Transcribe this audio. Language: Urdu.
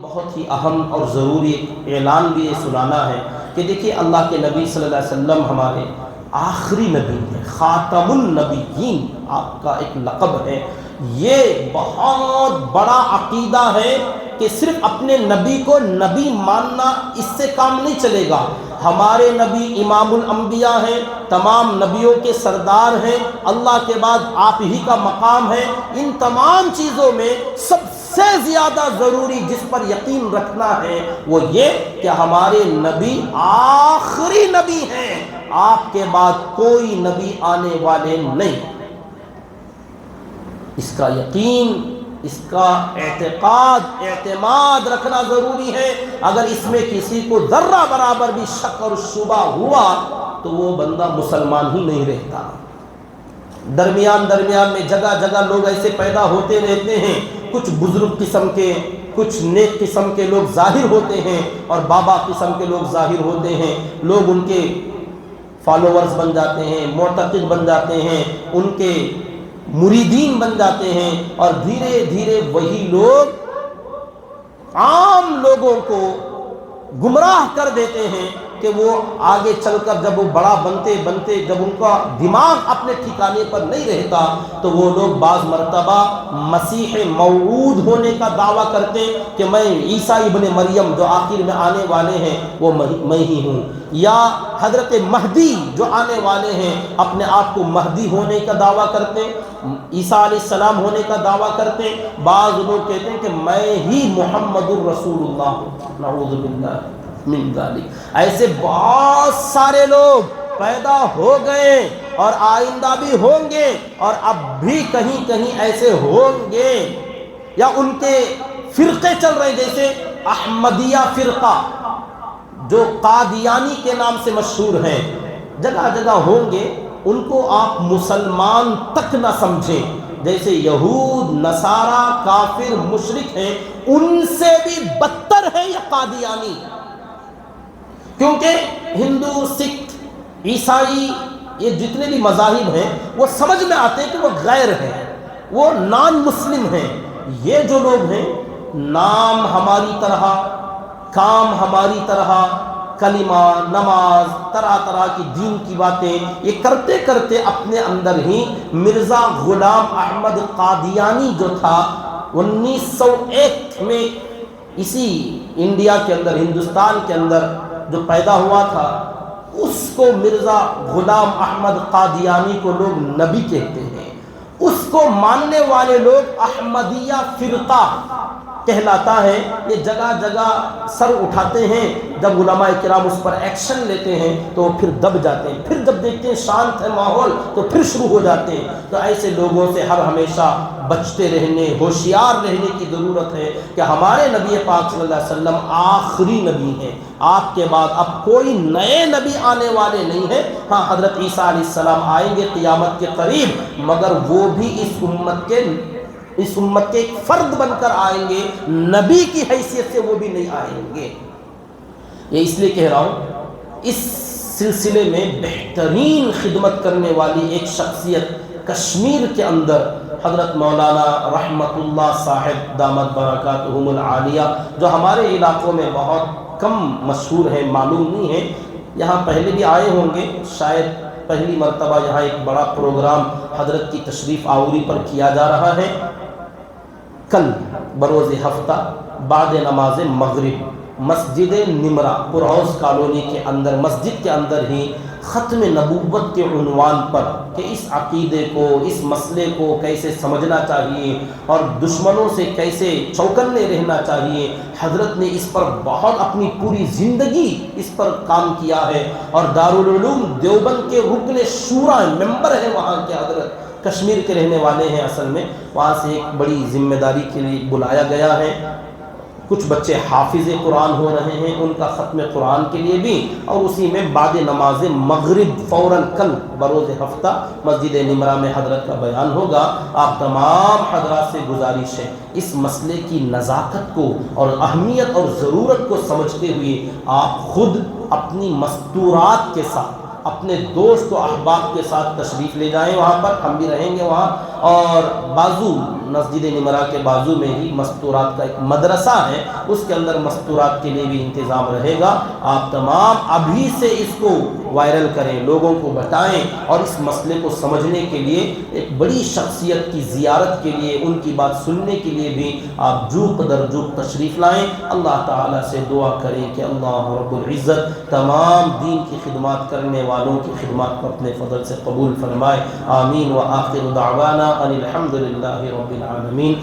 بہت ہی اہم اور ضروری اعلان بھی یہ سنانا ہے کہ دیکھیے اللہ کے نبی صلی اللہ علیہ وسلم ہمارے آخری نبی ہیں، خاتم النبیین آپ کا ایک لقب ہے۔ یہ بہت بڑا عقیدہ ہے کہ صرف اپنے نبی کو نبی ماننا اس سے کام نہیں چلے گا۔ ہمارے نبی امام الانبیاء ہیں، تمام نبیوں کے سردار ہیں، اللہ کے بعد آپ ہی کا مقام ہے۔ ان تمام چیزوں میں سب سے زیادہ ضروری جس پر یقین رکھنا ہے وہ یہ کہ ہمارے نبی آخری نبی ہیں، آپ کے بعد کوئی نبی آنے والے نہیں۔ اس کا یقین، اس کا اعتماد رکھنا ضروری ہے۔ اگر اس میں کسی کو ذرہ برابر بھی شک اور شبہ ہوا تو وہ بندہ مسلمان ہی نہیں رہتا۔ درمیان میں جگہ جگہ لوگ ایسے پیدا ہوتے رہتے ہیں، کچھ بزرگ قسم کے، کچھ نیک قسم کے لوگ ظاہر ہوتے ہیں اور بابا قسم کے لوگ ظاہر ہوتے ہیں۔ لوگ ان کے فالوورز بن جاتے ہیں، معتقد بن جاتے ہیں، ان کے مریدین بن جاتے ہیں، اور دھیرے دھیرے وہی لوگ عام لوگوں کو گمراہ کر دیتے ہیں کہ وہ آگے چل کر جب وہ بڑا بنتے جب ان کا دماغ اپنے ٹھکانے پر نہیں رہتا تو وہ لوگ بعض مرتبہ مسیح موعود ہونے کا دعویٰ کرتے کہ میں عیسیٰ ابن مریم جو آخر میں آنے والے ہیں وہ میں ہی ہوں، یا حضرت مہدی جو آنے والے ہیں اپنے آپ کو مہدی ہونے کا دعویٰ کرتے، عیسیٰ علیہ السلام ہونے کا دعویٰ کرتے۔ بعض لوگ کہتے ہیں کہ میں ہی محمد الرسول اللہ ہوں، نعوذ باللہ من ذالک۔ ایسے بہت سارے لوگ پیدا ہو گئے اور آئندہ بھی ہوں گے، اور اب بھی کہیں کہیں ایسے ہوں گے، یا ان کے فرقے چل رہے جیسے احمدیہ فرقہ جو قادیانی کے نام سے مشہور ہیں، جگہ جگہ ہوں گے۔ ان کو آپ مسلمان تک نہ سمجھیں، جیسے یہود، نصارہ، کافر، مشرک ہیں، ان سے بھی بدتر ہے یہ قادیانی، کیونکہ ہندو، سکھ، عیسائی، یہ جتنے بھی مذاہب ہیں وہ سمجھ میں آتے ہیں کہ وہ غیر ہیں، وہ نان مسلم ہیں۔ یہ جو لوگ ہیں نام ہماری طرح، کام ہماری طرح، کلمہ، نماز، طرح طرح کی دین کی باتیں یہ کرتے کرتے اپنے اندر ہی مرزا غلام احمد قادیانی جو تھا 1901 میں اسی انڈیا کے اندر، ہندوستان کے اندر جو پیدا ہوا تھا، اس کو مرزا غلام احمد قادیانی کو لوگ نبی کہتے ہیں، اس کو ماننے والے لوگ احمدیہ فرقہ کہلاتا ہے۔ یہ جگہ جگہ سر اٹھاتے ہیں، جب علماء کرام اس پر ایکشن لیتے ہیں تو پھر دب جاتے ہیں، پھر جب دیکھتے ہیں شانت ہے ماحول تو پھر شروع ہو جاتے ہیں۔ تو ایسے لوگوں سے ہر ہمیشہ بچتے رہنے، ہوشیار رہنے کی ضرورت ہے کہ ہمارے نبی پاک صلی اللہ علیہ وسلم آخری نبی ہیں، آپ کے بعد اب کوئی نئے نبی آنے والے نہیں ہیں۔ ہاں حضرت عیسیٰ علیہ السلام آئیں گے قیامت کے قریب، مگر وہ بھی اس امت کے ایک فرد بن کر آئیں گے، نبی کی حیثیت سے وہ بھی نہیں آئیں گے۔ یہ اس لیے کہہ رہا ہوں، اس سلسلے میں بہترین خدمت کرنے والی ایک شخصیت کشمیر کے اندر حضرت مولانا رحمت اللہ صاحب دامت برکاتہم العالیہ، جو ہمارے علاقوں میں بہت کم مشہور ہیں، معلوم نہیں ہے، یہاں پہلے بھی آئے ہوں گے، شاید پہلی مرتبہ یہاں ایک بڑا پروگرام حضرت کی تشریف آوری پر کیا جا رہا ہے۔ کل بروز ہفتہ بعد نماز مغرب مسجد نمرہ پر ہاؤس کالونی کے اندر، مسجد کے اندر ہی ختم نبوت کے عنوان پر کہ اس عقیدے کو، اس مسئلے کو کیسے سمجھنا چاہیے اور دشمنوں سے کیسے چوکنے رہنا چاہیے، حضرت نے اس پر بہت اپنی پوری زندگی اس پر کام کیا ہے، اور دارالعلوم دیوبند کے رکن شورا ممبر ہیں وہاں کے، حضرت کشمیر کے رہنے والے ہیں اصل میں، وہاں سے ایک بڑی ذمہ داری کے لیے بلایا گیا ہے۔ کچھ بچے حافظ قرآن ہو رہے ہیں، ان کا ختم قرآن کے لیے بھی، اور اسی میں بعد نماز مغرب فوراً کل بروز ہفتہ مسجد نمرہ میں حضرت کا بیان ہوگا۔ آپ تمام حضرات سے گزارش ہے اس مسئلے کی نزاکت کو اور اہمیت اور ضرورت کو سمجھتے ہوئے آپ خود اپنی مستورات کے ساتھ، اپنے دوست و احباب کے ساتھ تشریف لے جائیں وہاں پر، ہم بھی رہیں گے وہاں، اور بازو مسجد نمرا کے بازو میں ہی مستورات کا ایک مدرسہ ہے، اس کے اندر مستورات کے لیے بھی انتظام رہے گا۔ آپ تمام ابھی سے اس کو وائرل کریں، لوگوں کو بتائیں، اور اس مسئلے کو سمجھنے کے لیے ایک بڑی شخصیت کی زیارت کے لیے، ان کی بات سننے کے لیے بھی آپ جوق در جوق تشریف لائیں۔ اللہ تعالیٰ سے دعا کریں کہ اللہ رب العزت تمام دین کی خدمات کرنے والوں کی خدمات کو اپنے فضل سے قبول فرمائے۔ آمین۔ وآخر دعوانا ان الحمد للہ رب العالمین۔